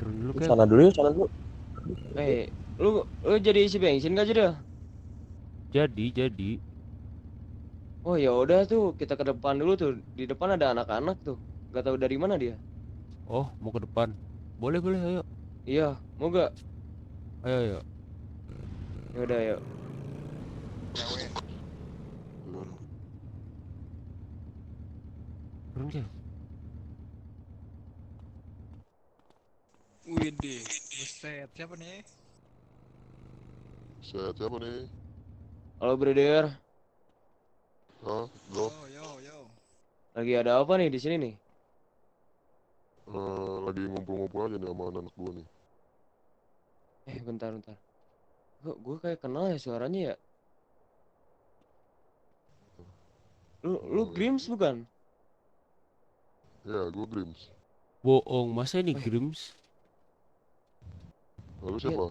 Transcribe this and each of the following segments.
Turun dulu Lu Kev. sana dulu ya, sana dulu. Lu jadi isi bensin gak jadi? Jadi. Oh ya udah tuh, kita ke depan dulu tuh. Di depan ada anak-anak tuh. Gak tahu dari mana dia. Oh, mau ke depan. Boleh, ayo. Iya, mau gak? Ayo. Ya udah yuk. Turun Kev. Widih, buset, siapa nih? Siapa nih? Halo brother, Hah, bro? Yo. lagi ada apa nih di sini nih? Lagi ngumpul-ngumpul aja nih sama anak gua nih. Bentar. Gue kayak kenal ya suaranya ya. Lu Oh, Grims bukan? ya, gua Grims. Bohong, masa ini Oh, Grims? Lalu iya, siapa?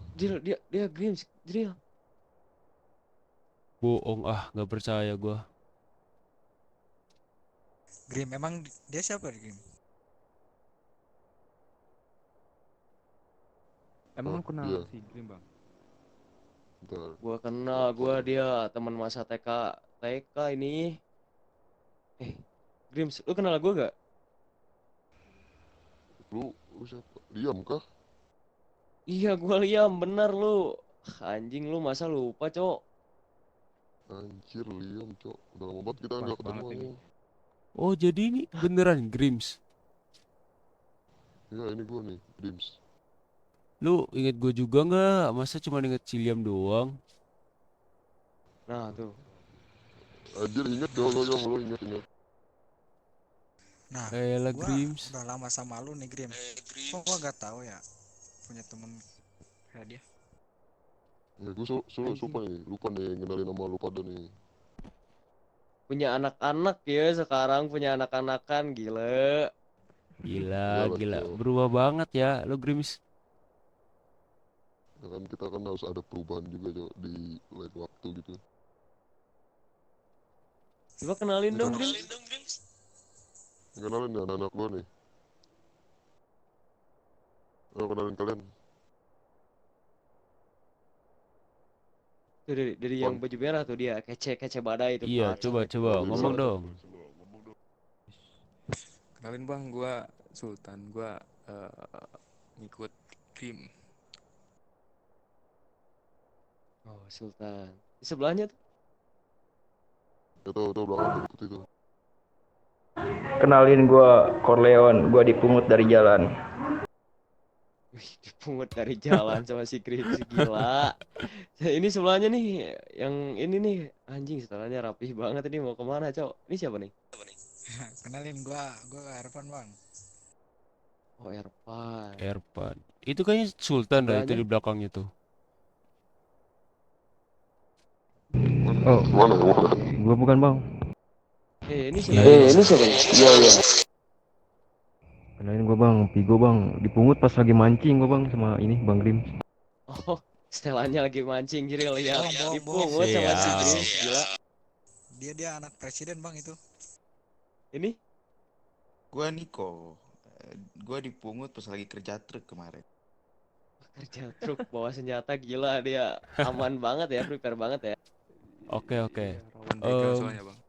dia Grims, Drill. Bohong, nggak percaya gua. Grim, emang dia siapa nih, Grim? Emang Hah, lu kenal dia. si Grim, Bang? Bentar. Gua kenal, dia teman masa TK ini. Grims, lu kenal gue gak? Lu siapa? Diam kah? Iya, gue Liam, bener lu. Anjing lu masa lupa, Cok? Anjir, Liam, cok. Udah lama banget kita Pas nggak ketemu banget ini. aja. Oh, jadi ini beneran Grims. Ya, ini gua nih, Grims. Lu inget gue juga nggak? Masa cuma inget Ciliam doang? Nah, tuh. Anjir, inget dong lo inget. Nah, Elah gua Grims. udah lama sama lu nih, Grim. Kok gua gak tahu ya punya temen kayak dia? Ya, gua lupa nih ngenalin nama lu pada nih. Punya anak-anak ya sekarang, punya anak-anakan, gila. Gila. Iyalah, cok. Berubah banget ya, lu Grims. Ya kan kita kan harus ada perubahan juga, cok, di lain waktu gitu. Coba kenalin Ya, dong, kan? Grims. Kenalin nih anak-anak gua nih. Ayo kenalin kalian. Tuh, dari yang Pan. baju merah tuh dia, kece badai itu Iya, kacau coba itu. ngomong dong. Kenalin Bang, gua Sultan. Gua ngikut Grim. Oh, Sultan. Di sebelahnya tuh. Itu belakang tuh, ikut itu. Kenalin gua Corleone, gua dipungut dari jalan. Wih, dipungut dari jalan sama si Grims, gila. Ini sebelahnya nih, yang ini nih, anjing setelahnya rapih banget ini, mau kemana, Cok? Ini siapa nih? Kenalin gua Ervan, Bang. Oh, Erpan. Erpan. Itu kayaknya Sultan dah itu Sebelahnya. di belakangnya tuh. Oh, Mana ya? gua bukan, Bang. Ini Iya, siapa? iya. Ini siapa nih? Iya. Kenalin gua, Bang. Pigo, Bang. Dipungut pas lagi mancing gua, Bang, sama ini Bang Grim. Oh, setelannya lagi mancing, Jiril, lihat. Bohong. Dipungut sama si Siap. Grims, gila. Dia anak presiden, Bang, itu. Ini? Gua Niko. Gua dipungut pas lagi kerja truk kemarin. Kerja truk, bawa senjata, gila dia. Aman banget ya, prepare banget ya. Oke. Iya, rawan begal Em, soalnya, Bang.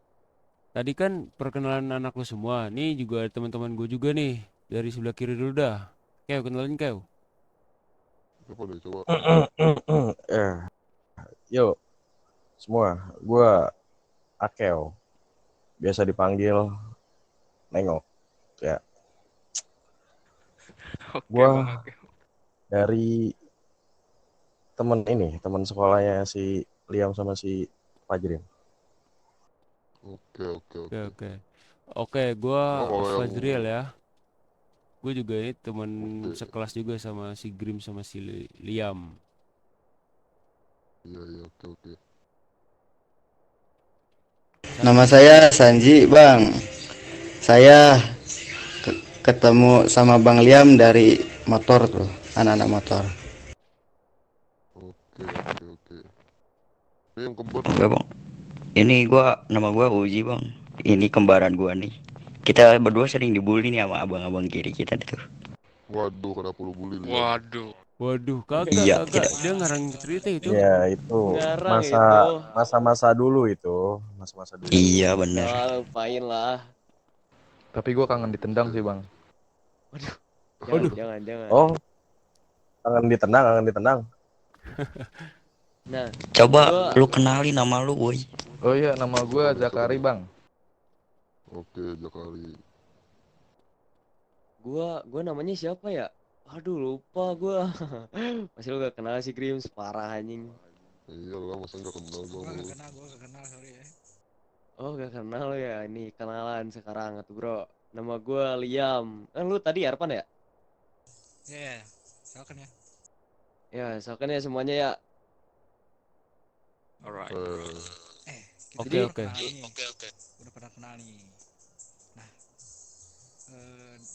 Tadi kan perkenalan anak lu semua. Nih juga ada teman-teman gue juga nih. Dari sebelah kiri dulu dah. Kev, kenalin Kev. Siapa nih, coba. Yuk, semua. Gua Akeo. Biasa dipanggil Nengok. Ya, Oke, gua Bang, oke. dari teman sekolahnya si Liam sama si Fajrin. Oke. Oke. Oke, gue Oh, kalau yang Fazriel ya. Gue juga ini teman oke. sekelas juga sama si Grim sama si Liam. Iya, oke. Nama saya Sanji, Bang. Saya ketemu sama Bang Liam dari motor tuh, anak-anak motor. Oke. Ini yang kembar Oke, Bang. Nama gua Uji, Bang. Ini kembaran gua nih. Kita berdua sering dibully nih sama abang-abang kiri kita tuh. Waduh, kenapa lu bully Liam? Waduh. Waduh, kagak Iya, kagak. tidak. Dia ngarang cerita itu. Ya itu Ngarang masa itu. masa-masa dulu itu, masa-masa dulu. Iya, benar. Ah, lupain lah. Tapi gua kangen ditendang sih, Bang. Waduh, Waduh. jangan. Oh, kangen ditendang. Nah, Coba gua lu kenalin nama lu, boy. Oh iya, nama gua Zakari, Bang. Oke, Jakari. gua namanya siapa ya? Aduh, lupa gua. Masih lu gak kenal sih Grims, parah anjing. Iyalah, masa nggak kenal Gua bang gak lu? kenal, sorry ya. Oh, gak kenal ya. Ini kenalan sekarang tuh, Bro. Nama gua Liam. Lu tadi Arpan ya? Ya, silakan ya. Ya, soalnya ya semuanya ya. Alright. Kita Oke, udah oke. kenal nih. Udah pernah kenal nih. Nah,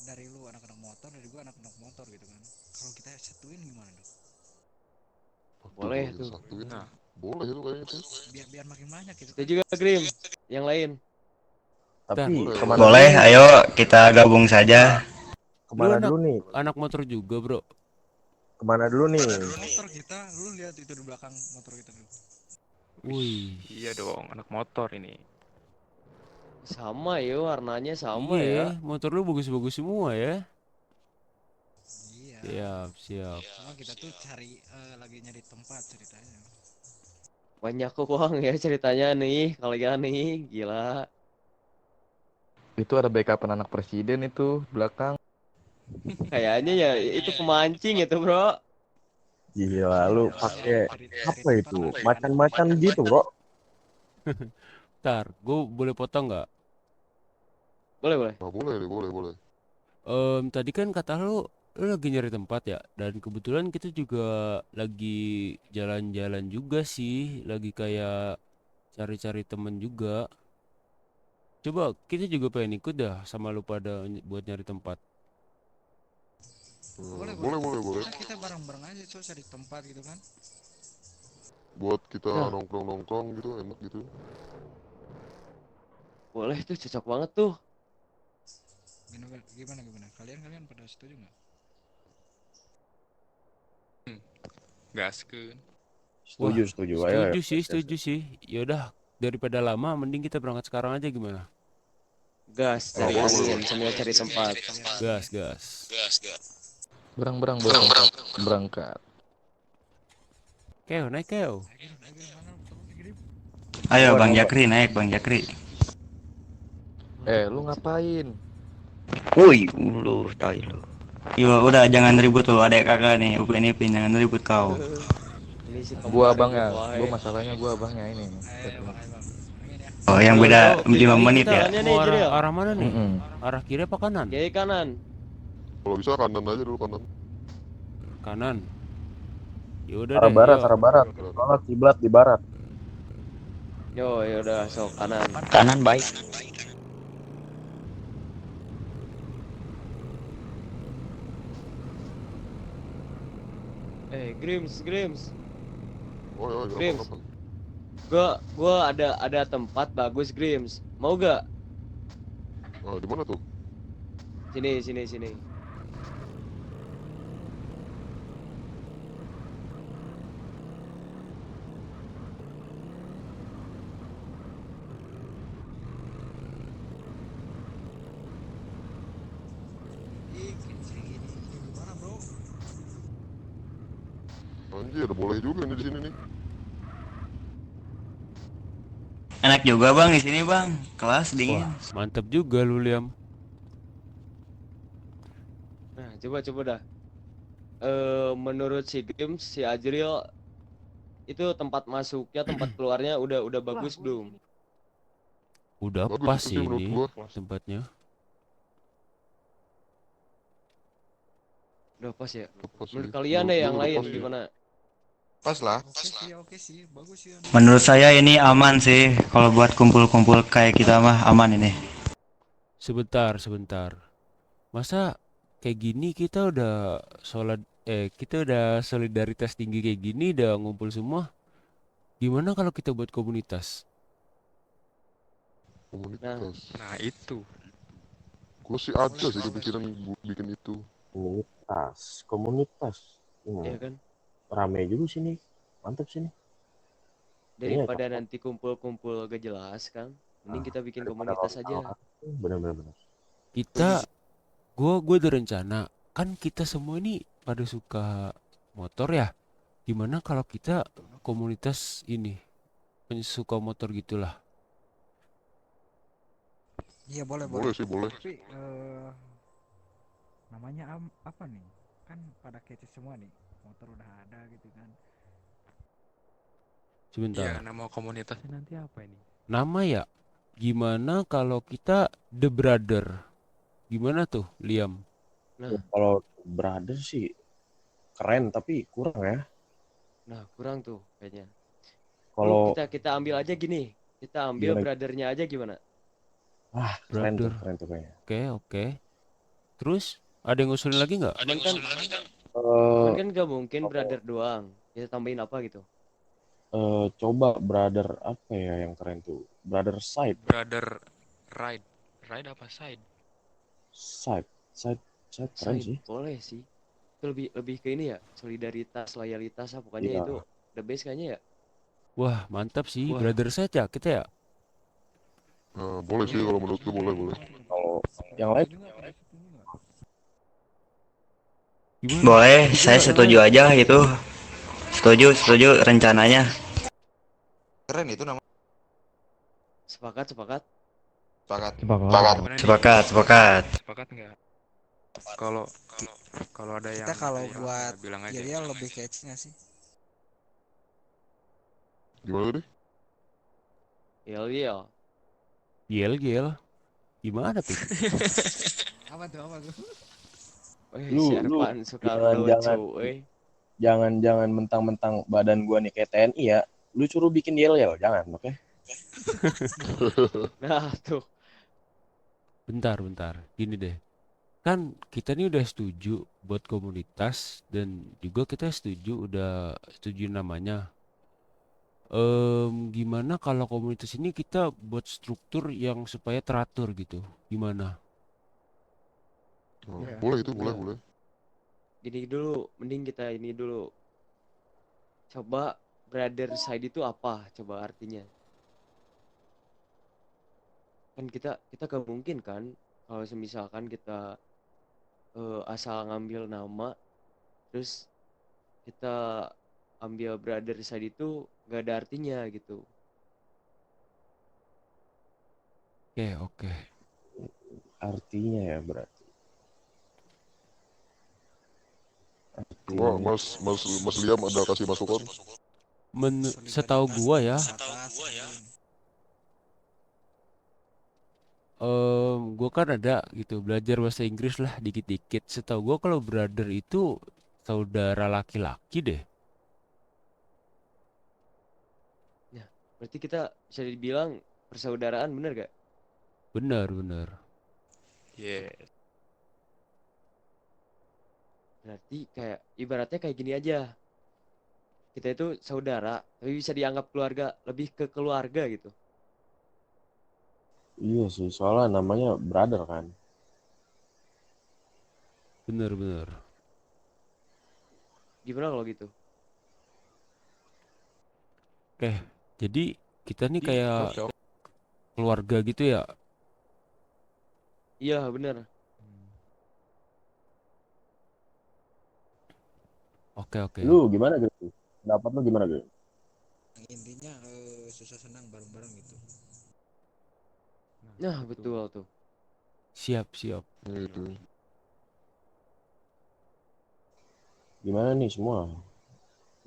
dari lu anak-anak motor, dari gua anak-anak motor gitu kan. Kalau kita satuin gimana dong? Boleh Kalau tuh. kita satuin, Nah, boleh itu kayaknya tuh. Biar makin banyak gitu Itu kan. juga Grim. Yang lain. Tapi Boleh. kemana Boleh, dulu nih? ayo kita gabung saja. Kemana Lu dulu nih? Anak motor juga, Bro. Kemana dulu nih? Motor kita, lu lihat itu di belakang motor kita dulu. Wih. iya dong, anak motor ini. Sama ya, warnanya sama ya. Iya, motor lu bagus-bagus semua ya. Iya. Siap. Cuma kita tuh lagi nyari tempat ceritanya. Banyak uang ya ceritanya nih. Kalian nih, gila. Itu ada backupan anak presiden itu belakang. Kayaknya ya itu pemancing itu, Bro. Gila, lu pakai Cari apa tempat itu? anak-anak. Macan-macan gitu, Bro. Ntar, gue boleh potong nggak? Boleh. Nah, boleh. Tadi kan kata lu lagi nyari tempat ya, dan kebetulan kita juga lagi jalan-jalan juga sih, lagi kayak cari-cari temen juga. Coba kita juga pengen ikut dah sama lu pada buat nyari tempat. Boleh. Nah, kita bareng-bareng aja coba cari tempat gitu kan. Buat kita Nah. nongkrong gitu, enak gitu. Boleh tuh, cocok banget tuh. Gimana? Kalian pada setuju nggak? Gaskeun. Setuju. Ayo. Setuju sih. Yaudah, daripada lama, mending kita berangkat sekarang aja gimana? Gas, cari angin, sambil cari tempat. Gas. Berang, berangkat. Keo, naik Keo. Ayo Bang Jakri, naik Bang Jakri. Lu ngapain? Woi, lu tai lu. Yo, udah jangan ribut lu, adek kakak nih, Upin Ipin, jangan ribut kau. Ini si Gua kembar abangnya. gitu, wahai. Gua masalahnya gua abangnya ini. Ayo bang. Angin ya. Oh, yang beda 5 Ini menit kita ya. jalannya nih, Mau Jiril. arah mana nih? Mm-mm. Arah kiri apa kanan? Kiri kanan. Kalau bisa kanan aja dulu, kanan. Kanan. Yaudah Arah deh, barat, yuk. arah barat. Soalnya kiblat di barat. Yo, yaudah, sok kanan. Kanan baik. Grims. Oh ya, Grims. apa? Gua ada tempat bagus, Grims. Mau gak? Ah, di mana tuh? Sini. Gimana bro? Anjir, boleh juga nih di sini nih. Enak juga Bang di sini Bang. Kelas dingin. Mantep juga lu, Liam. Nah, coba dah. Menurut si Grims, si Ajril itu tempat masuknya, tempat keluarnya udah bagus belum? Udah Bagus pas itu sih menurut ini gua. tempatnya. Udah pas ya. Pas sih. Menurut kalian Menurut deh gua yang udah lain pas sih. gimana? Pas lah. Oke sih, bagus sih. Menurut saya ini aman sih. Kalau buat kumpul-kumpul kayak kita mah aman ini. Sebentar. Masa kayak gini kita udah solidaritas tinggi kayak gini, udah ngumpul semua. Gimana kalau kita buat komunitas? Komunitas. Nah, itu. Gua sih ada sih kepikiran bikin itu. Komunitas. komunitas. ya kan? Rame juga sini. Mantap sini. Kayaknya Daripada cocok. nanti kumpul-kumpul gak jelas kan, mending kita bikin Daripada komunitas aja. bener-bener. Kita gue ada rencana, kan kita semua ini pada suka motor ya. Gimana kalau kita komunitas ini suka motor gitulah. Iya boleh Boleh sih, boleh. Tapi namanya apa nih? Kan pada kece semua nih. Motor udah ada gitu kan. Sebentar. Iya, nama komunitasnya nanti apa ini? Nama ya? Gimana kalau kita The Brother? Gimana tuh, Liam? Nah, Kalau brother sih keren tapi kurang ya. kurang tuh kayaknya. Kalau Kita ambil aja gini. Kita ambil gimana? brothernya aja gimana? Keren Brother. tuh kayaknya. Oke. Terus ada yang ngusulin lagi nggak? Cuman kan gak mungkin brother doang. Kita tambahin apa gitu. Coba brother apa ya yang keren tuh? Brother side Brother Ride. Ride apa side? keren sih. Boleh sih. Itu lebih ke ini ya, solidaritas, loyalitas pokoknya Iya. itu the best kayaknya ya. Wah, mantap sih. Brother set ya kita ya. Nah, boleh sih kalau menurutku, boleh. Kalau yang lain Gimana? Boleh, saya setuju aja itu. Setuju rencananya. Keren itu nama. Sepakat. Gimana nih? Sepakat. Sepakat nggak? Kalau ada yang Kita kalau ya, buat bilang aja. Iriel lebih kece nggak sih? Gimana tadi? Iya. Gel. Gimana tuh? Apa tuh? Si Arfan suka lucu, jangan mentang-mentang badan gua nih kayak TNI ya. Lu suruh bikin yel-yel, jangan, oke? Nah, tuh. Bentar. Gini deh. Kan kita nih udah setuju buat komunitas dan juga kita udah setuju namanya. Gimana kalau komunitas ini kita buat struktur yang supaya teratur gitu? Gimana? Oh, Iya. boleh itu, boleh. Gini dulu, mending kita ini dulu. Coba brother side itu apa? Coba artinya. Kan kita gak mungkin kan kalau misalkan kita asal ngambil nama terus kita ambil brother side itu gak ada artinya gitu. Oke. Artinya ya berarti. Coba Mas Liam ada kasih masukan? Setahu gua ya, gua kan ada gitu belajar bahasa Inggris lah dikit-dikit. Setahu gua kalau brother itu saudara laki-laki deh. Nah, berarti kita bisa dibilang persaudaraan, bener gak? Bener. Yes. Berarti kayak ibaratnya kayak gini aja. Kita itu saudara, tapi bisa dianggap keluarga, lebih ke keluarga gitu. Iya sih, soalnya namanya brother kan. Bener. Gimana kalau gitu? Oke, jadi kita nih kayak keluarga gitu ya. Iya, bener. Oke. Lu gimana gitu? Pendapat lu gimana gitu? Intinya susah senang bareng-bareng gitu. Nah, betul tuh. Siap. Itu. Gimana nih semua?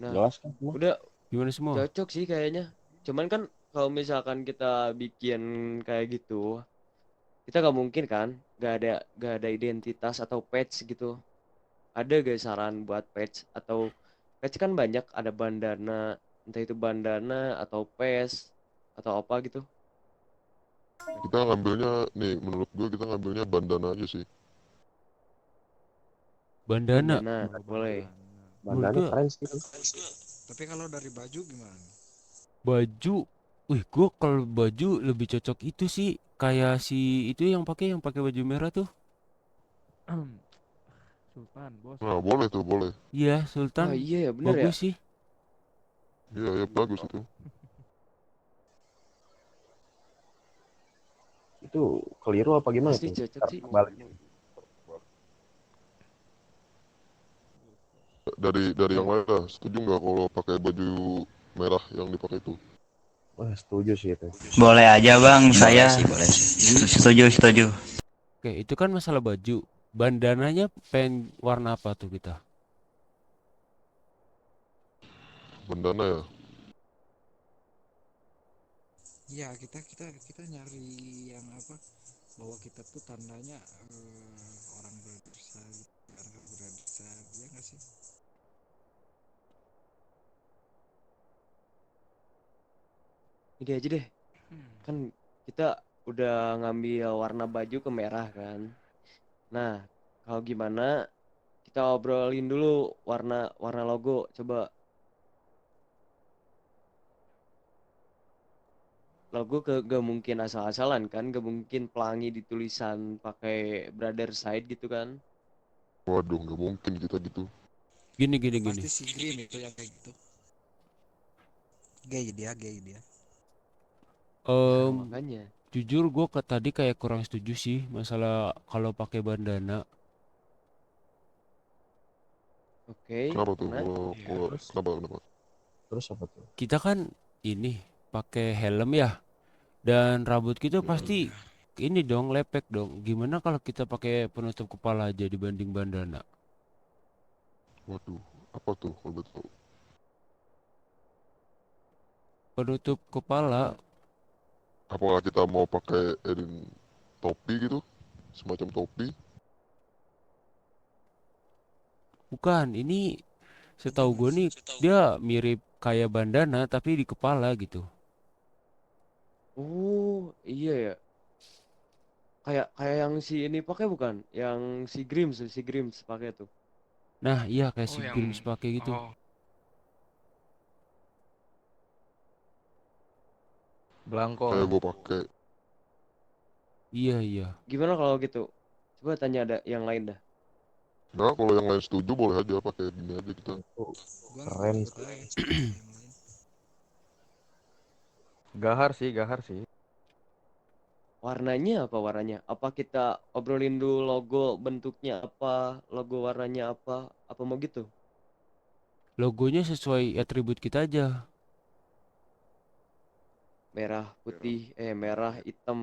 Nah, Jelas kan semua? udah Gimana semua? cocok sih kayaknya. Cuman kan kalau misalkan kita bikin kayak gitu, kita gak mungkin kan gak ada identitas atau patch gitu. Ada gak saran buat patch atau patch kan banyak, ada bandana, entah itu bandana atau patch atau apa gitu. Kita ngambilnya nih, menurut gue kita ngambilnya bandana aja sih. Bandana. Boleh. Bandana Menurut gua keren sih. Tapi kalau dari baju gimana? baju. Gua kalau baju lebih cocok itu sih kayak si itu yang pakai baju merah tuh. Sultan, bos. Nah, boleh tuh, boleh. Iya, Wah Sultan iya ya bener ya. bagus sih. Iya, ya bagus itu. Itu keliru apa gimana Pasti tuh? cocok Ntar sih. balikin. Dari yang lain lah, setuju nggak kalau pakai baju merah yang dipakai itu? Wah, setuju sih itu. Boleh aja bang, Boleh saya sih, boleh sih. setuju setuju. Oke, itu kan masalah baju. Bandananya pengen warna apa tuh kita? Bandana ya? Iya, kita nyari yang apa? Bahwa kita tuh tandanya orang berdosa, orang berdosa, ya nggak sih? Ini aja deh. Kan kita udah ngambil warna baju ke merah kan. Nah, kalau gimana kita obrolin dulu warna warna logo. Coba logo gak mungkin asal-asalan kan, gak mungkin pelangi di tulisan pakai brother side gitu kan. Waduh, nggak mungkin kita gitu. Gini gini gini. Pasti si Green itu yang kayak gitu. Gay dia. Ya Em, makanya. jujur gue tadi kayak kurang setuju sih masalah kalau pakai bandana. Oke, Kenapa tuh? karena Kalau Terus, kenapa? terus apa tuh? Kita kan ini pakai helm ya, dan rambut kita pasti ini dong lepek dong. Gimana kalau kita pakai penutup kepala aja dibanding bandana? Waduh, apa tuh kalau betul? Penutup kepala Apakah kita mau pakai topi gitu? Semacam topi? bukan, ini setahu gue nih dia mirip kayak bandana tapi di kepala gitu. oh iya ya. Kayak kayak yang si ini pakai bukan? Yang si Grims pakai tuh. Nah, iya kayak Oh, si yang Grims pakai gitu. oh, Belangko Kayak lah. gue pakai. Iya, iya. Gimana kalau gitu? Coba tanya ada yang lain dah. Nah, kalau yang lain setuju boleh aja pakai gini aja kita. Itu Gua keren ikut sih. aja setuju yang lain. Gahar sih. Warnanya apa warnanya? Apa kita obrolin dulu logo bentuknya apa, logo warnanya apa? Apa mau gitu? Logonya sesuai atribut kita aja. Merah, putih, merah, hitam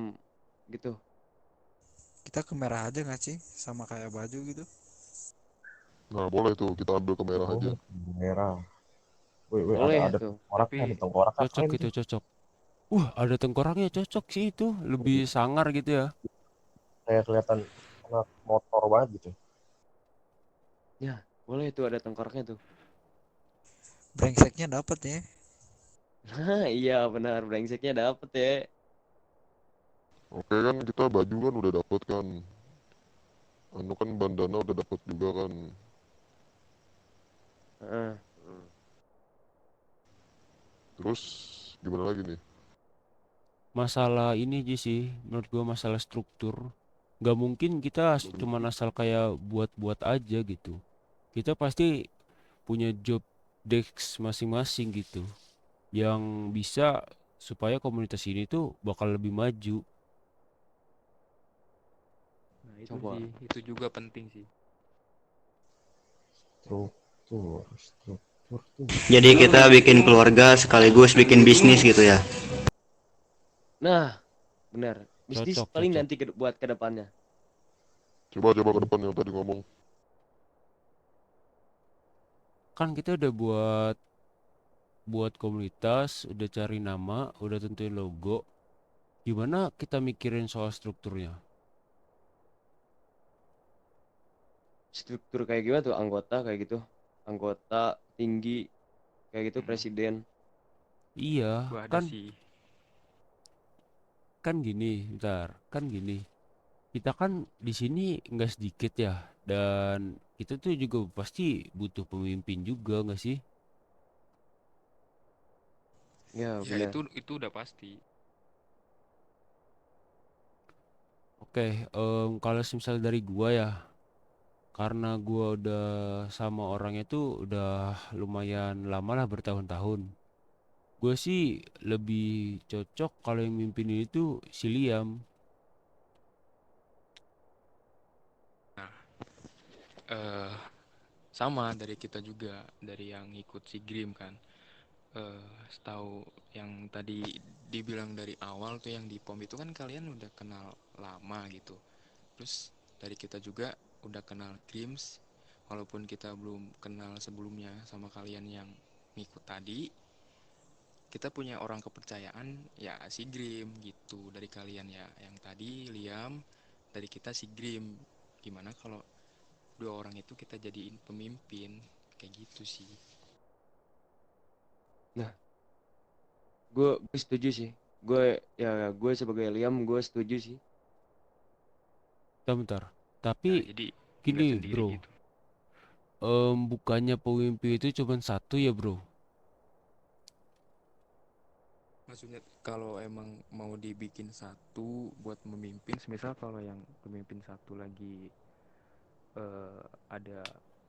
gitu. Kita ke merah aja nggak sih? Sama kayak baju gitu. Nah, boleh tuh kita ambil ke merah aja. Oh, merah. Wih, Boleh ada tuh. tengkoraknya, tapi ada tengkoraknya Cocok keren itu, tuh. cocok. Ada tengkoraknya cocok sih itu. Lebih sangar gitu ya. Kayak kelihatan anak motor banget gitu. Ya, boleh tuh ada tengkoraknya tuh. Brengseknya dapat ya. Nah, iya benar, brengseknya dapet ya. Oke kan kita baju kan udah dapet kan. Anu kan bandana udah dapet juga kan. Heeh. Terus gimana lagi nih? Masalah ini aja sih, menurut gua masalah struktur. Gak mungkin kita cuma asal kayak buat-buat aja gitu. Kita pasti punya job desk masing-masing gitu. Yang bisa supaya komunitas ini tuh bakal lebih maju. nah itu Coba. sih, itu juga penting sih. Struktur tuh. Jadi kita bikin keluarga sekaligus bikin bisnis gitu ya. Nah, benar. Bisnis Cocok, paling cocok. nanti buat ke depannya. Coba ke depan yang tadi ngomong. Kan kita udah buat komunitas, udah cari nama, udah tentuin logo. Gimana kita mikirin soal strukturnya? Struktur kayak gimana tuh anggota kayak gitu. Anggota tinggi kayak gitu presiden. Iya, Gua ada kan sih. kan gini, bentar, kan gini. Kita kan di sini nggak sedikit ya, dan kita tuh juga pasti butuh pemimpin juga nggak sih? Ya, Ya benar. itu udah pasti. Oke, kalau misal dari gua ya, karena gua udah sama orangnya tuh udah lumayan lama lah, bertahun-tahun. Gue sih lebih cocok kalau yang mimpin ini tuh si Liam. Nah, eh sama dari kita juga, dari yang ikut si Grim kan. Setahu yang tadi dibilang dari awal tuh yang di POM itu kan kalian udah kenal lama gitu. Terus dari kita juga udah kenal Grims, walaupun kita belum kenal sebelumnya sama kalian yang ngikut tadi, kita punya orang kepercayaan ya si Grim gitu. Dari kalian ya yang tadi Liam, dari kita si Grim. Gimana kalau dua orang itu kita jadiin pemimpin, kayak gitu sih. Nah, gue setuju sih. Gue sebagai Liam gue setuju sih. Bentar. Nah, Tapi jadi nggak gini sendiri bro, gitu. bukannya pemimpin itu cuma satu ya bro? Maksudnya kalau emang mau dibikin satu buat memimpin, semisal kalau yang pemimpin satu lagi eh, ada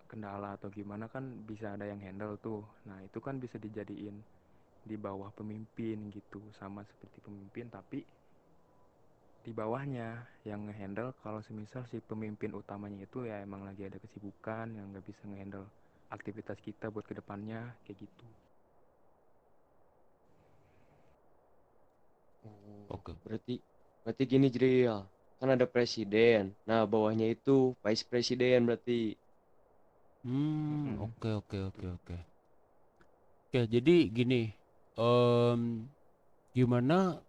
kendala atau gimana kan bisa ada yang handle tuh. Nah, itu kan bisa dijadiin di bawah pemimpin gitu, sama seperti pemimpin tapi di bawahnya yang ngehandle kalau semisal si pemimpin utamanya itu ya emang lagi ada kesibukan yang nggak bisa ngehandle aktivitas kita buat kedepannya kayak gitu. Oh, Oke. berarti gini Jril. Kan ada presiden. Nah, bawahnya itu vice presiden berarti. Mm-mm. Oke, oke, oke, oke. Oke, jadi gini, em gimana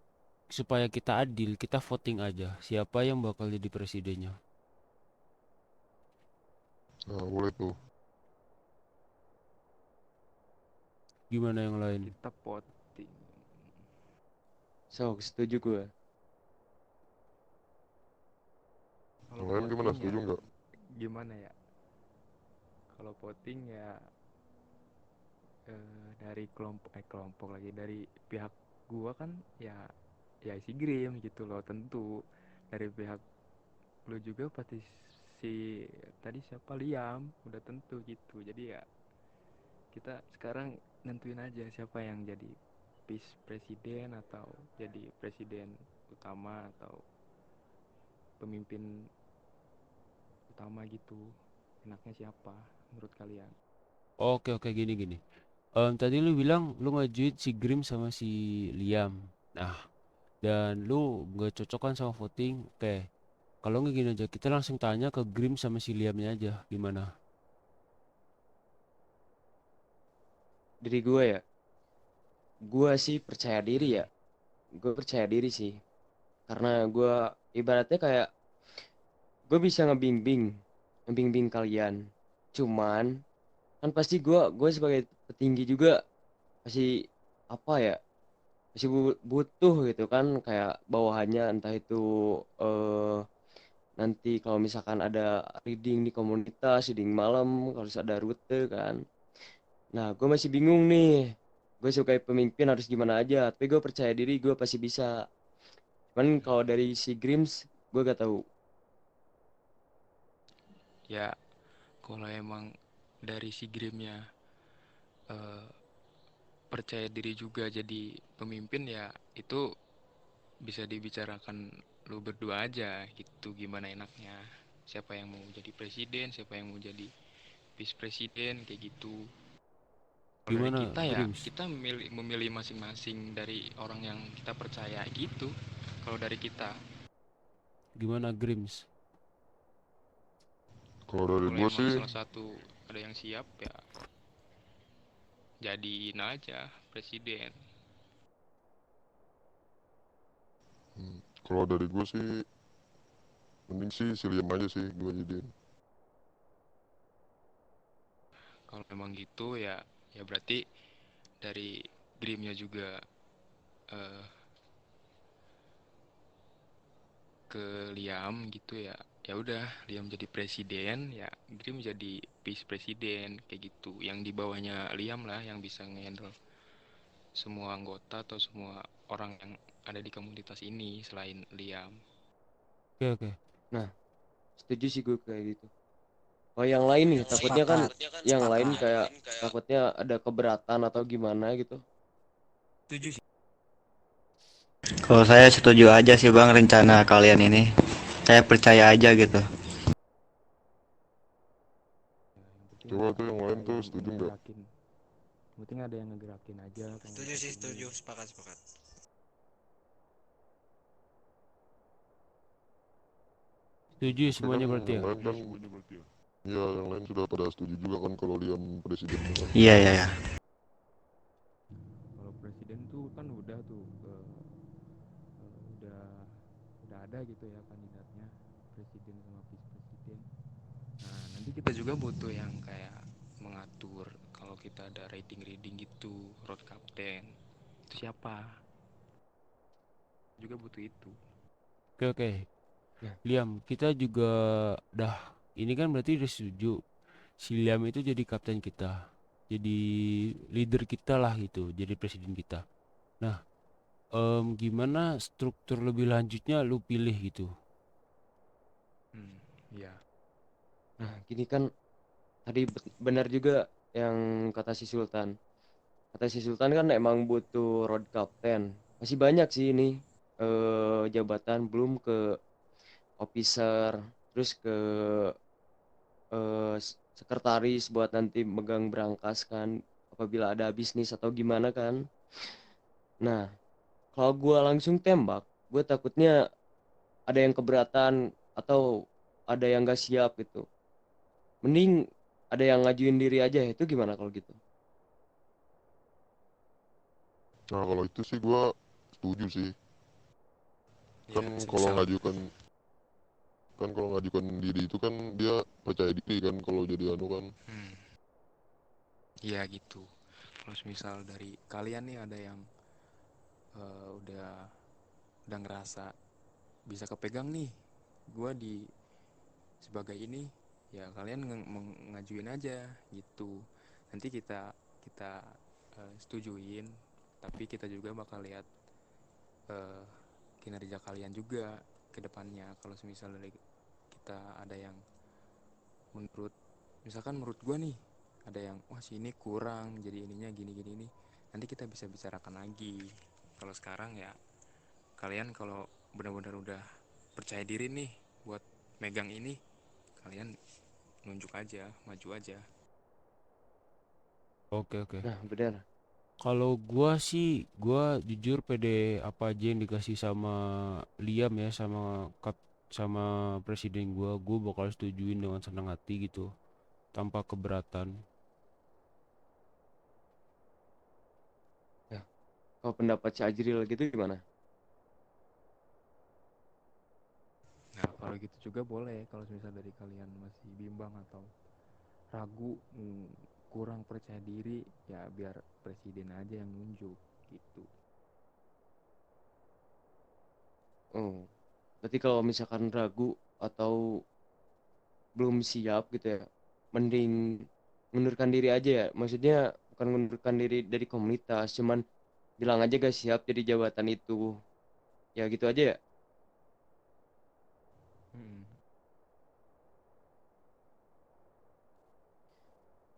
supaya kita adil, kita voting aja siapa yang bakal jadi presidennya. Nah, boleh tuh. Gimana yang lain? Kita voting. So, setuju gue. Kalau Yang lain gimana? voting ya Setuju nggak? gimana ya? Kalau voting ya dari kelompok lagi dari pihak gua kan ya si Grim gitu loh, tentu dari pihak lu juga pasti si tadi siapa Liam udah tentu gitu. Jadi ya kita sekarang nentuin aja siapa yang jadi vice presiden atau jadi presiden utama atau pemimpin utama gitu, enaknya siapa menurut kalian? Oke, oke, gini gini. Tadi lu bilang lu ngajuin si Grim sama si Liam. Nah, dan lu nggak cocok kan sama voting. Oke, kalau nggak gini aja, kita langsung tanya ke Grim sama si Liamnya aja, gimana? Dari gue ya. Gue sih percaya diri ya. Gue percaya diri sih. Karena gue ibaratnya kayak gue bisa ngebimbing kalian. Cuman kan pasti gue sebagai petinggi juga pasti apa ya, masih butuh gitu kan kayak bawahannya, entah itu eh nanti kalau misalkan ada reading di komunitas, reading malam, harus ada rute kan. Nah, gue masih bingung nih, gue sebagai pemimpin harus gimana aja, tapi gue percaya diri gue pasti bisa. Cuman kalau dari si Grims gue gak tahu. Ya kalau emang dari si Grimnya eh, percaya diri juga jadi pemimpin ya itu bisa dibicarakan lu berdua aja gitu, gimana enaknya siapa yang mau jadi presiden, siapa yang mau jadi vice presiden kayak gitu. Kalau dari Gimana kita ya Grims? kita memilih masing-masing dari orang yang kita percaya gitu. Kalau dari kita Gimana Grims? Kalau dari kalau gue emang sih, salah satu ada yang siap ya jadiin aja presiden. kalau dari gue sih, mending sih si Liam aja sih gue jadiin. Kalau emang gitu ya ya berarti dari Grimnya juga eh, ke Liam gitu ya. Ya udah Liam jadi presiden ya Grim jadi vice presiden kayak gitu, yang di bawahnya Liam lah yang bisa ngehandle semua anggota atau semua orang yang ada di komunitas ini selain Liam. Oke, oke. Nah, setuju sih gue kayak gitu. Oh, yang lain nih, takutnya kan Sepakat, yang lain sepakat. kayak takutnya ada keberatan atau gimana gitu. Setuju sih. Kalau saya setuju aja sih Bang rencana kalian ini. Saya percaya aja gitu. Ya, yang penting Coba tuh yang ada lain tuh yang setuju nggak? ngegerakin. Yang penting ada yang ngegerakin aja kalau Setuju mereka sih, setuju. setuju. Sepakat, sepakat. Setuju Oke kan semuanya berarti yang ya. lain kan, ya yang lain sudah pada setuju juga kan kalau Liam presidennya kan. Iya, iya, iya. Kalau presiden tuh kan udah tuh udah ada gitu ya kandidatnya, presiden sama vice presiden. Nah, nanti kita juga butuh yang kayak mengatur kalau kita ada reading gitu, road captain. Itu siapa? Juga butuh itu. Oke oke. Ya. Liam, kita juga dah ini kan berarti udah setuju. Si Liam itu jadi kapten kita. Jadi leader kita lah gitu, jadi presiden kita. Nah, gimana struktur lebih lanjutnya lu pilih gitu? Iya. Nah, gini kan tadi benar juga yang kata si Sultan. Kata si Sultan kan emang butuh road captain. Masih banyak sih ini jabatan belum ke officer, terus ke sekretaris buat nanti megang berangkas kan apabila ada bisnis atau gimana kan. Nah, kalau gua langsung tembak, gue takutnya ada yang keberatan atau ada yang gak siap gitu. Mending ada yang ngajuin diri aja, itu gimana kalau gitu? Nah kalau itu sih gua setuju sih. Ya, Kan kalau semisal ngajukan kan kalau ngajukan diri itu kan dia percaya diri kan kalau jadi anu kan. iya gitu. Kalau semisal dari kalian nih ada yang udah ngerasa bisa kepegang nih, gua di sebagai ini, ya kalian ngajuin aja gitu. Nanti kita kita setujuin, tapi kita juga bakal lihat eh, kinerja kalian juga ke depannya. Kalau semisal dari kita ada yang menurut, misalkan menurut gua nih ada yang wah sini kurang, jadi ininya gini gini nih, nanti kita bisa bicarakan lagi. Kalau sekarang ya kalian kalau benar-benar udah percaya diri nih buat megang ini, kalian nunjuk aja, maju aja. Oke oke. Nah, benar. Kalau gua sih, gua jujur pede apa aja yang dikasih sama Liam ya, sama presiden gua bakal setujuin dengan senang hati gitu, tanpa keberatan. Ya, kalau pendapat si Ajril gitu gimana? Nah, kalau gitu juga boleh kalau misal dari kalian masih bimbang atau ragu, kurang percaya diri, ya biar presiden aja yang nunjuk gitu. Oh, berarti kalau misalkan ragu atau belum siap gitu ya, mending mengundurkan diri aja ya. Maksudnya bukan mengundurkan diri dari komunitas, cuman bilang aja gak siap jadi jabatan itu. Ya gitu aja ya. Hmm.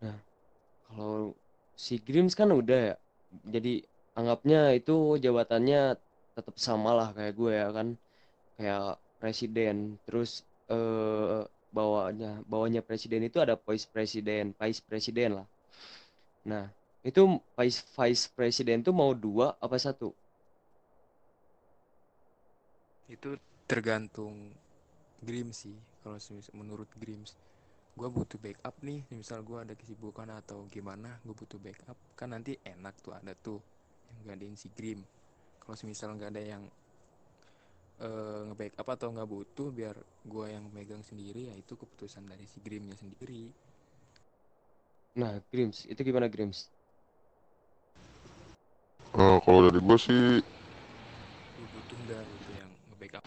Nah, kalau si Grims kan udah ya. Jadi anggapnya itu jabatannya tetap sama lah kayak gue ya kan. Kayak presiden. Terus bawahnya presiden itu ada vice presiden lah. Nah, itu vice presiden tuh mau dua apa satu? Itu tergantung Grims sih. Kalau menurut Grims, gue butuh backup nih, misal gue ada kesibukan atau gimana, gue butuh backup, kan nanti enak tuh ada tuh yang gantiin si Grim. Kalau misal nggak ada yang nge-backup atau nggak butuh, biar gue yang megang sendiri, ya itu keputusan dari si Grimnya sendiri. Nah, Grims, itu gimana Grims? Kalau dari gua sih Lu butuh nggak gitu yang nge-backup?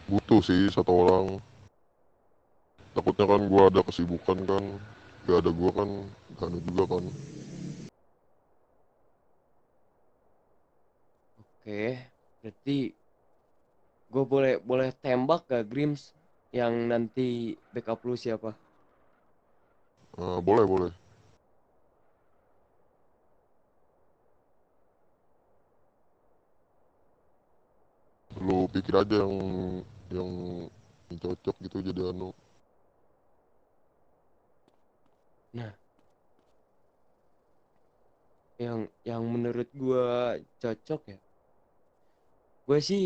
butuh sih satu orang. Takutnya kan gua ada kesibukan kan, gak ada gua kan, gak ada juga kan. Oke, berarti gue boleh boleh tembak gak Grims yang nanti backup lu siapa? Boleh, boleh. Lu pikir aja yang cocok gitu jadi anu. Nah, yang menurut gua cocok ya, gue sih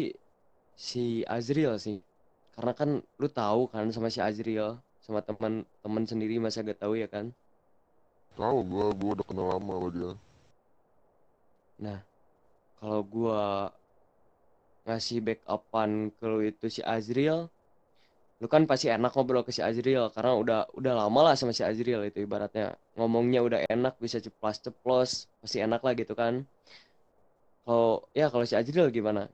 si Azriel sih. Karena kan lu tahu kan sama si Azriel, sama teman-teman sendiri masa gak tahu ya kan. Tahu gua udah kenal lama sama dia. Nah, kalau gua ngasih backupan ke lu itu si Azriel, lu kan pasti enak ngobrol ke si Azriel karena udah lama lah sama si Azriel itu, ibaratnya ngomongnya udah enak, bisa ceplas-ceplos, pasti enak lah gitu kan. Kalau si Azriel gimana?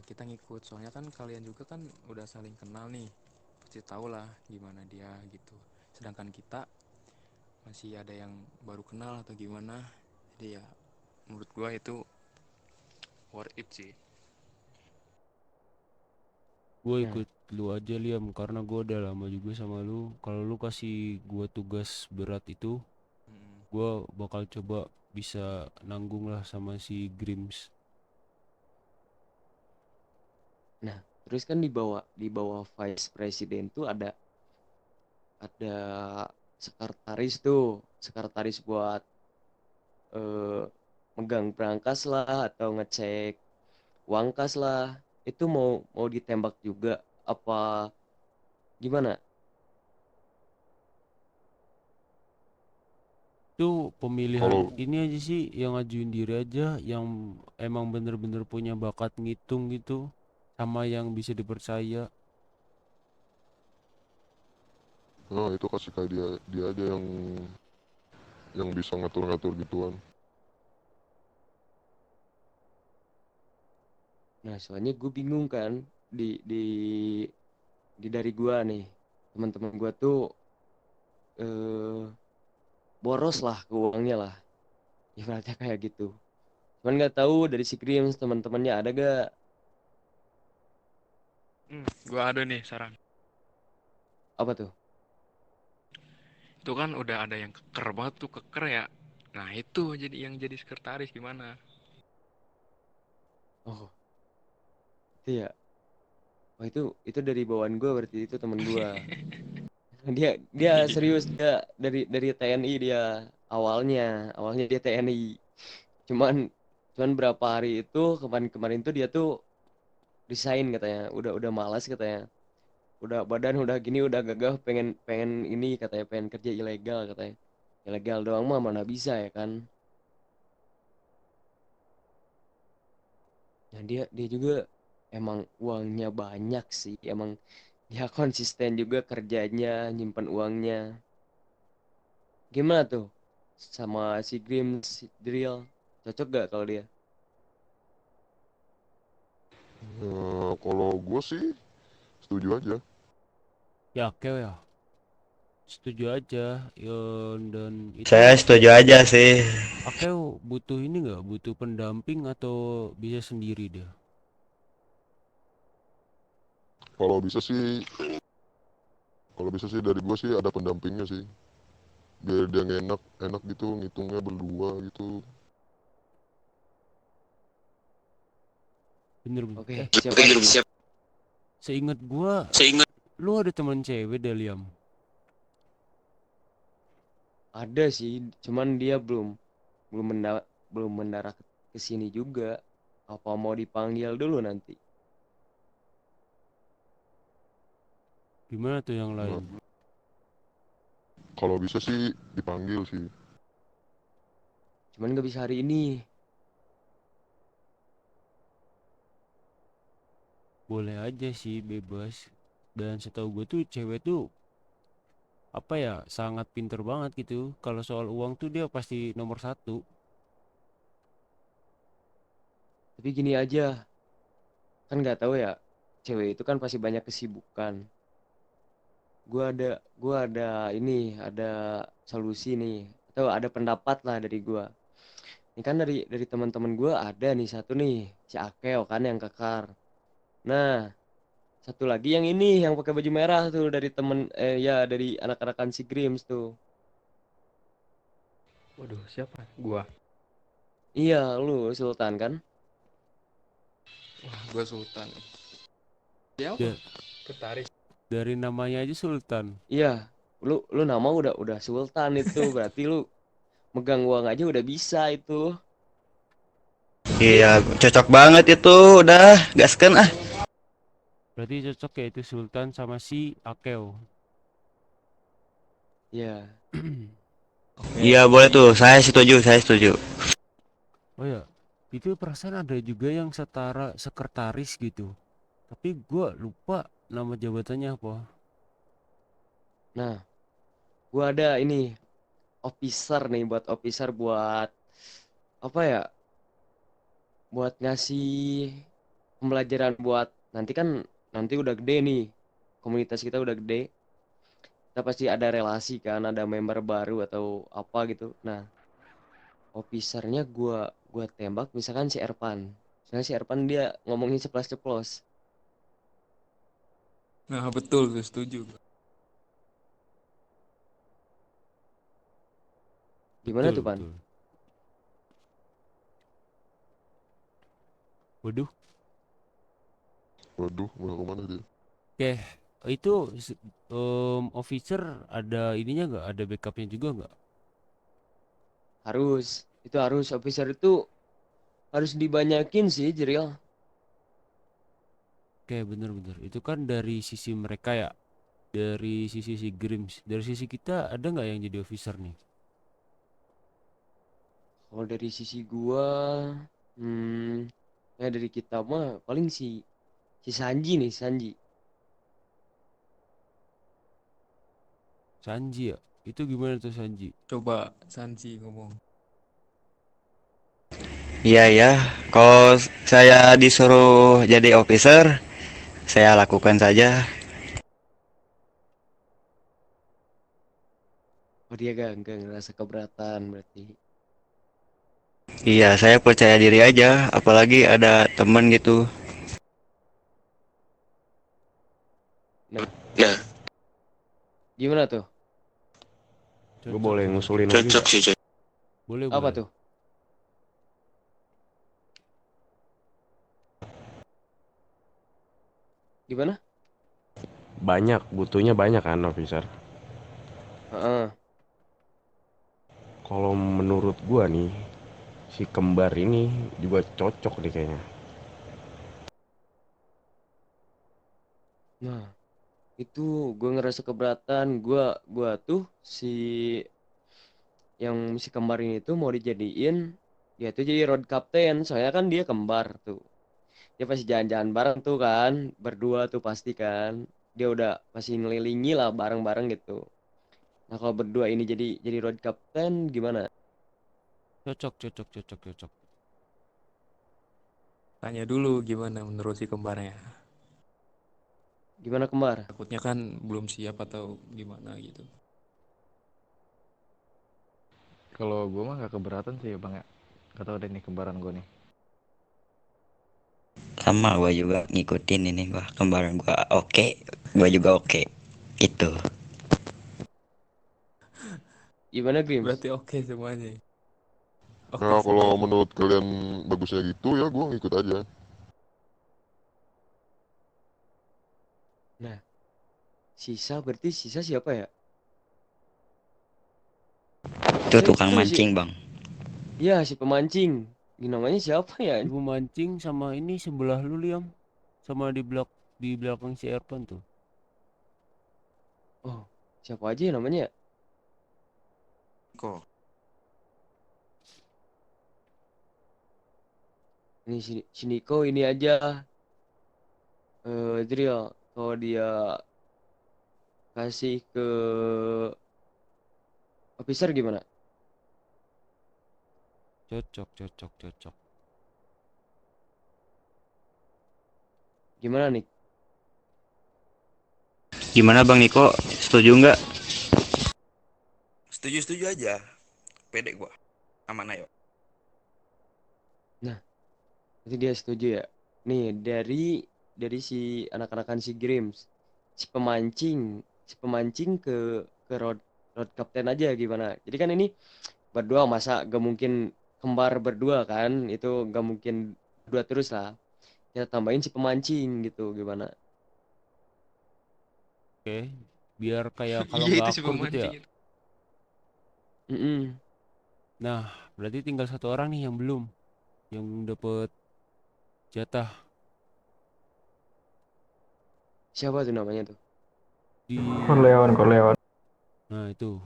Kita ngikut, soalnya kan kalian juga kan udah saling kenal nih, pasti tau lah gimana dia gitu. Sedangkan kita masih ada yang baru kenal atau gimana, jadi ya menurut gua itu worth it sih. Gue Nah, ikut lu aja Liam, karena gue udah lama juga sama lu. Kalau lu kasih gue tugas berat itu, Mm. gue bakal coba bisa nanggung lah sama si Grims. nah, terus kan di bawah vice president tuh ada sekretaris tuh, sekretaris buat eh, megang berangkas lah atau ngecek uang kas lah. Itu mau mau ditembak juga apa gimana? Itu pemilihan Kalau ini aja sih, yang ngajuin diri aja, yang emang bener-bener punya bakat ngitung gitu, sama yang bisa dipercaya. itu kasih kayak dia aja yang bisa ngatur-ngatur gituan. Nah, soalnya gue bingung kan di dari gua nih, teman-teman gua tuh eh boros lah ke uangnya lah, ibaratnya kayak gitu. Cuman nggak tahu dari si Krims teman-temannya ada gak? Gua ada nih saran. Apa tuh? Itu kan udah ada yang keker banget tuh, keker ya. Nah itu jadi yang jadi sekretaris gimana? Oh, itu ya. Oh, itu dari bawaan gua, berarti itu temen gua. Dia dia serius, dia dari TNI dia, awalnya dia TNI. Cuman cuman berapa hari itu, kemarin-kemarin tuh dia tuh resign katanya, udah malas katanya, udah badan udah gini, udah gagah, pengen pengen ini katanya, pengen kerja ilegal katanya. Ilegal doang mah mana bisa ya kan. Nah, dia juga emang uangnya banyak sih, emang dia konsisten juga kerjanya, nyimpen uangnya. Gimana tuh sama si Grim, si Drill, cocok gak kalau dia? Kalau gue sih setuju aja. Ya oke ya, setuju aja. Ya, dan itu Saya setuju aja sih. Akeo butuh ini nggak, butuh pendamping atau bisa sendiri dia? Kalau bisa sih, kalau bisa sih dari gue sih ada pendampingnya sih. Biar dia enak enak gitu ngitungnya berdua gitu. Bener Oke, eh siapa lagi? seingat gua lu ada teman cewek deh Liam. Ada sih, cuman dia belum belum mendarat ke sini juga. Apa mau dipanggil dulu nanti? Gimana tuh yang Nah, lain? kalau bisa sih dipanggil sih. Cuman nggak bisa hari ini. Boleh aja sih, bebas. Dan setahu gue tuh cewek tuh apa ya, sangat pinter banget gitu. Kalau soal uang tuh dia pasti nomor satu. Tapi gini aja, kan nggak tahu ya. Cewek itu kan pasti banyak kesibukan. Gua ada ini, ada solusi nih, atau ada pendapat lah dari gua. Ini kan dari teman-teman gua ada nih satu nih, si Akeo kan yang kekar. Nah, Satu lagi yang ini yang pakai baju merah tuh dari temen ya dari anak-anakan si Grims tuh. Waduh, siapa? Gua. Iya, lu Sultan kan? Wah, gua Sultan. Siapa? Ya, Ketarik. dari namanya aja Sultan. Iya, lu nama udah Sultan itu berarti lu megang uang aja udah bisa itu. Iya, cocok banget itu. Udah, gaskeun ah. Berarti cocok ya itu Sultan sama si Akeo. Iya. Oke. Iya, boleh tuh. Saya setuju, saya setuju. Oh ya, itu perasaan ada juga yang setara sekretaris gitu. Tapi gua lupa nama jabatannya apa. Nah, gua ada ini officer nih buat officer buat apa ya? Buat ngasih pembelajaran buat nanti udah gede nih. Komunitas kita udah gede. Kita pasti ada relasi kan, ada member baru atau apa gitu. Nah, officernya gua tembak misalkan si Erpan. Misalnya si Erpan dia ngomongin ceplos-ceplos. Nah, betul tuh, setuju. Gimana Betul, tuh, Pan? betul. Waduh. Waduh, mau kemana dia? Oke, itu officer ada ininya nggak? Ada backupnya juga nggak? Itu harus officer itu harus dibanyakin sih, Jril. Oke, bener-bener. Itu kan dari sisi mereka ya, dari sisi si Grims. Dari sisi kita ada nggak yang jadi officer nih? Kalau dari sisi gua, hmm, ya dari kita mah paling si Sanji nih, Sanji. Sanji ya? Itu gimana tuh Sanji? Coba Sanji ngomong. Iya ya. Kalau saya disuruh jadi officer, saya lakukan saja. Oh dia gak ngerasa keberatan berarti. Iya, saya percaya diri aja. Apalagi ada temen gitu. Nah, Nah, gimana tuh? Gue Cocok boleh sih, ngusulin cocok. lagi cocok nggak? sih. Boleh, Apa boleh. tuh? Gimana? Banyak, butuhnya banyak kan officer. Heeh. Kalau menurut gua nih, si kembar ini juga cocok nih kayaknya. Nah, itu gue ngerasa keberatan. Gua tuh yang si kembar ini tuh mau dijadiin dia tuh jadi road captain. Soalnya kan dia kembar tuh. Dia pasti jalan-jalan bareng tuh kan, berdua tuh pasti kan. Dia udah pasti ngelilingi lah bareng-bareng gitu. Nah, kalau berdua ini jadi road captain gimana? Cocok, cocok, cocok, cocok. Tanya dulu gimana menurut si kembarnya. Gimana kembar? Takutnya kan belum siap atau gimana gitu. Kalau gue mah gak keberatan sih ya bang ya. Gak tau deh nih kembaran gue nih. Sama gua juga ngikutin ini gua. Kembaran gua oke, gua juga oke. Itu. Gimana Grims? Berarti oke semuanya. Oke Nah, kalau semuanya. menurut kalian bagusnya gitu ya gue ngikut aja. Nah, berarti sisa siapa ya? Itu Sisa tukang itu mancing, Bang. ya si pemancing. Ini namanya siapa ya? Ibu mancing sama ini sebelah lu Liam. Sama di belakang si Erpan tuh. Oh, siapa aja ya namanya ya? Kok Ini si Niko ini aja. Drill. Kalau dia kasih ke officer gimana? Cocok, cocok, cocok. Gimana nih? Gimana Bang Niko? Setuju nggak? setuju-setuju aja. Pede gua. Aman ayo. Nah, berarti dia setuju ya. Nih, dari dari si anak-anakan si Grims, si pemancing ke road captain aja gimana. Jadi kan ini berdua, masa gak mungkin kembar berdua kan, itu gak mungkin berdua terus lah, kita tambahin si pemancing gitu gimana. Oke, biar kayak kalau Iya nggak itu si akur gitu ya. pemancing itu. Mm-mm. Nah, berarti tinggal satu orang nih yang belum, yang dapet jatah Siapa tuh namanya tuh? di. Corleone. Nah itu,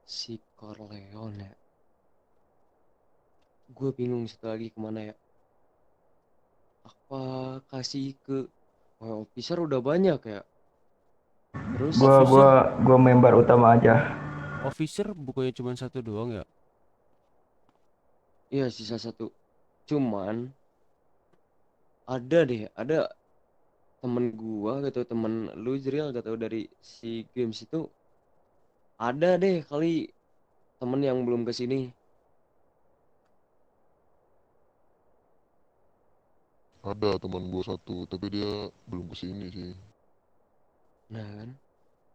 Si Corleone ya. Gue bingung satu lagi kemana ya. Apa kasih ke officer udah banyak ya. Terus officer Gua member utama aja. officer bukannya cuma satu doang ya? ya sisa satu. Cuman ada temen gua gitu, temen lu Jril gak tau dari si games itu, ada deh kali temen yang belum kesini. Ada teman gua satu, tapi dia belum kesini sih. Nah kan,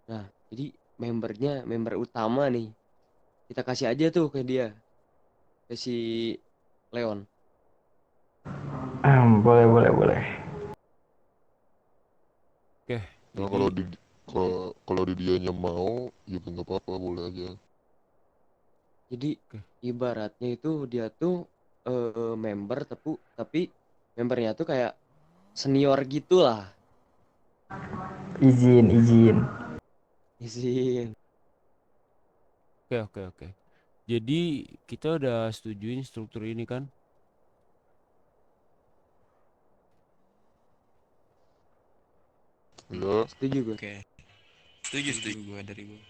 nah jadi member utama nih, kita kasih aja tuh ke dia, ke si Leon. Boleh. Oke, Nah jadi kalau di dianya mau, ya nggak apa-apa, boleh aja. Jadi oke. ibaratnya itu dia tuh member tapi membernya tuh kayak senior gitu lah. Izin. Izin. Oke. Jadi kita udah setujuin struktur ini kan? Ya, Setuju gue. Oke, setuju gue dari gue.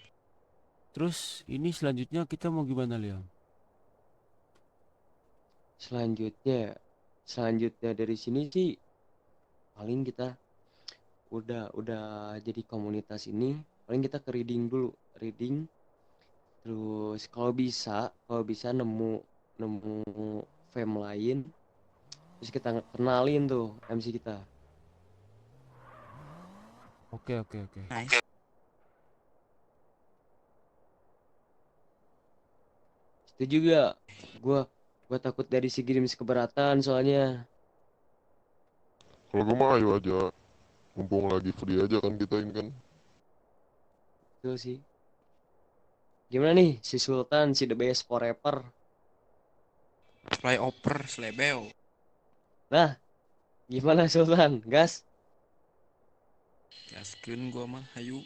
Terus ini selanjutnya kita mau gimana, Liam? Selanjutnya selanjutnya dari sini sih paling kita udah jadi komunitas ini, paling kita ke reading dulu. Reading, terus kalau bisa nemu nemu fam lain, terus kita kenalin tuh MC kita. Oke. Nice. Itu juga gua takut dari si Grims keberatan soalnya. kalau gua mah ayo aja. Mumpung lagi free aja kan kita ini kan. Itu sih. Gimana nih si Sultan, si The Best Forever? Flyover Slebeo. Nah, gimana Sultan? Gas? Gaskeun gua mah hayu.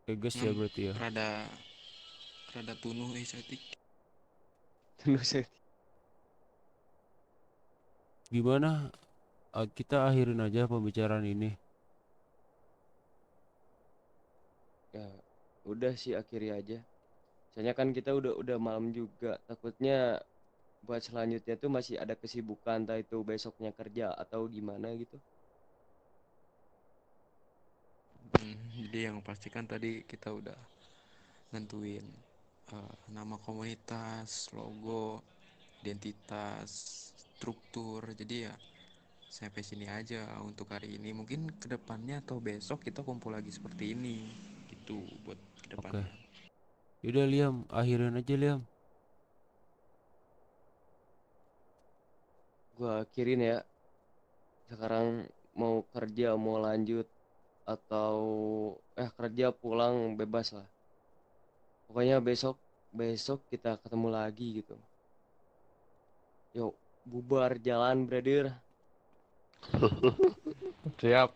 Gas ya Ngam berarti ya. rada rada tunuh saeutik. Tunggu saya. Gimana? Kita akhirin aja pembicaraan ini. Ya, udah sih akhiri aja. Soalnya kan kita udah malam juga. Takutnya buat selanjutnya tuh masih ada kesibukan, entah itu besoknya kerja atau gimana gitu. Jadi yang pastikan tadi kita udah nentuin nama komunitas, logo, identitas, struktur. Jadi ya sampai sini aja untuk hari ini. Mungkin kedepannya atau besok kita kumpul lagi seperti ini. Gitu buat Oke. kedepannya. Yaudah Liam, akhirin aja Liam. Gua akhirin ya. Sekarang mau kerja, mau lanjut atau kerja pulang bebas lah. Pokoknya besok besok kita ketemu lagi gitu. Yuk, bubar jalan, brother. Siap.